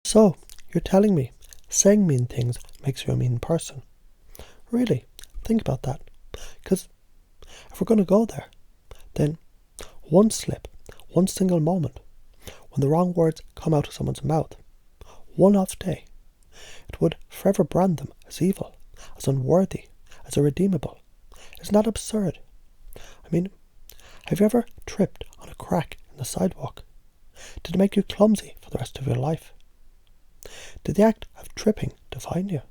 So, you're telling me saying mean things makes you a mean person? Really? Think about that. Because if we're going to go there, then one slip, one single moment, when the wrong words come out of someone's mouth, one off day, it would forever brand them as evil, as unworthy, as irredeemable. Isn't that absurd? I mean, have you ever tripped on a crack in the sidewalk? Did it make you clumsy for the rest of your life? Did the act of tripping define you?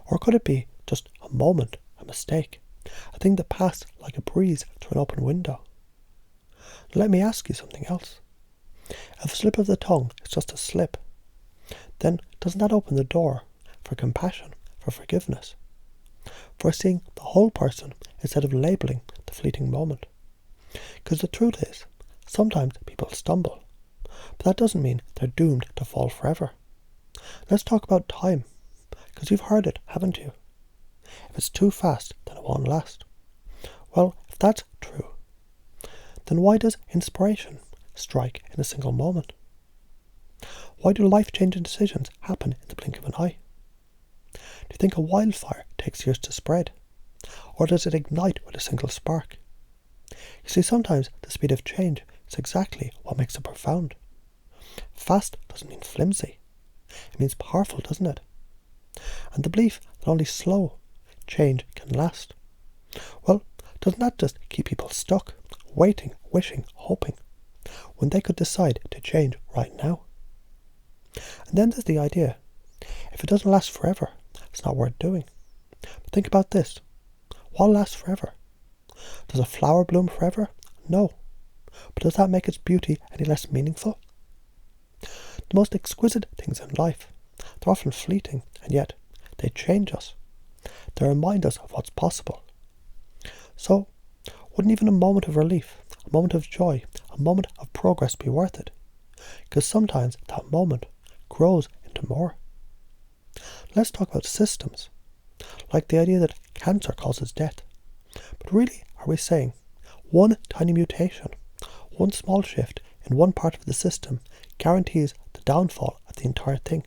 Or could it be just a moment, a mistake, a thing that passed like a breeze through an open window? Let me ask you something else. If a slip of the tongue is just a slip, then doesn't that open the door for compassion, for forgiveness, for seeing the whole person instead of labelling the fleeting moment? Because the truth is, sometimes people stumble, but that doesn't mean they're doomed to fall forever. Let's talk about time, because you've heard it, haven't you? If it's too fast, then it won't last. Well, if that's true, then why does inspiration strike in a single moment? Why do life-changing decisions happen in the blink of an eye? Do you think a wildfire takes years to spread? Or does it ignite with a single spark? You see, sometimes the speed of change is exactly what makes it profound. Fast doesn't mean flimsy. It means powerful, doesn't it? And the belief that only slow change can last. Well, doesn't that just keep people stuck, waiting, wishing, hoping, when they could decide to change right now? And then there's the idea, if it doesn't last forever, it's not worth doing. But think about this. What lasts forever? Does a flower bloom forever? No. But does that make its beauty any less meaningful? The most exquisite things in life, they're often fleeting, and yet they change us. They remind us of what's possible. So, wouldn't even a moment of relief, a moment of joy, a moment of progress be worth it? Because sometimes that moment grows into more. Let's talk about systems, like the idea that cancer causes death. But really, are we saying one tiny mutation, one small shift in one part of the system guarantees the downfall of the entire thing?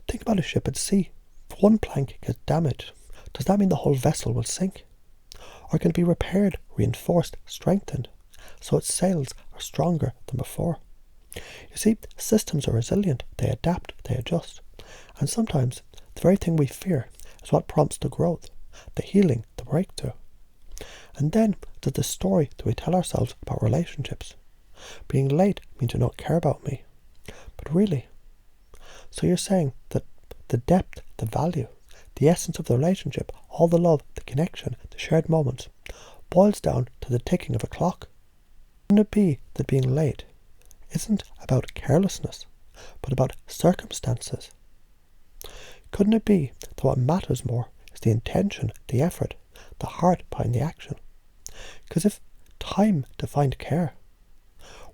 Think about a ship at sea. If one plank gets damaged, does that mean the whole vessel will sink? Or can it be repaired, reinforced, strengthened, so its sails are stronger than before? You see, systems are resilient, they adapt, they adjust. And sometimes the very thing we fear is what prompts the growth, the healing, the breakthrough. And then there's the story that we tell ourselves about relationships. Being late means you don't care about me. But really, so you're saying that the depth, the value, the essence of the relationship, all the love, the connection, the shared moments, boils down to the ticking of a clock? Couldn't it be that being late isn't about carelessness, but about circumstances? Couldn't it be that what matters more is the intention, the effort, the heart behind the action? Because if time defined care,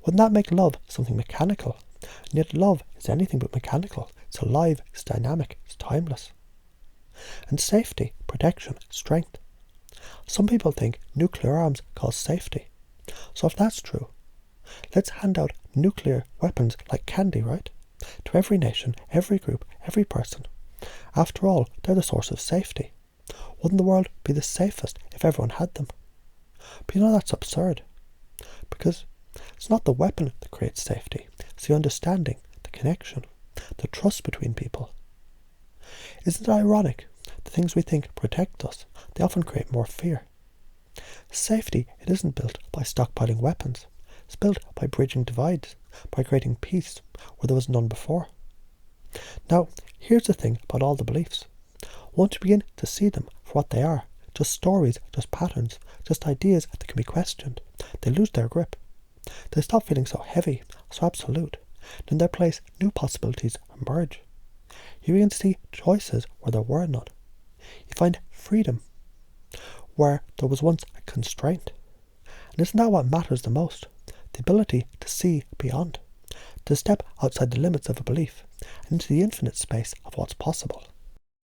wouldn't that make love something mechanical? And yet love is anything but mechanical. It's alive, it's dynamic, it's timeless. And safety, protection, strength. Some people think nuclear arms cause safety. So if that's true, let's hand out nuclear weapons like candy, right? To every nation, every group, every person. After all, they're the source of safety. Wouldn't the world be the safest if everyone had them? But you know, that's absurd. Because it's not the weapon that creates safety. It's the understanding, the connection, the trust between people. Isn't it ironic? The things we think protect us, they often create more fear. Safety, it isn't built by stockpiling weapons. It's built by bridging divides, by creating peace where there was none before. Now, here's the thing about all the beliefs. Once you begin to see them for what they are, just stories, just patterns, just ideas that can be questioned, they lose their grip. They stop feeling so heavy, so absolute. In their place, new possibilities emerge. You begin to see choices where there were none. You find freedom where there was once a constraint. And isn't that what matters the most? The ability to see beyond, to step outside the limits of a belief and into the infinite space of what's possible.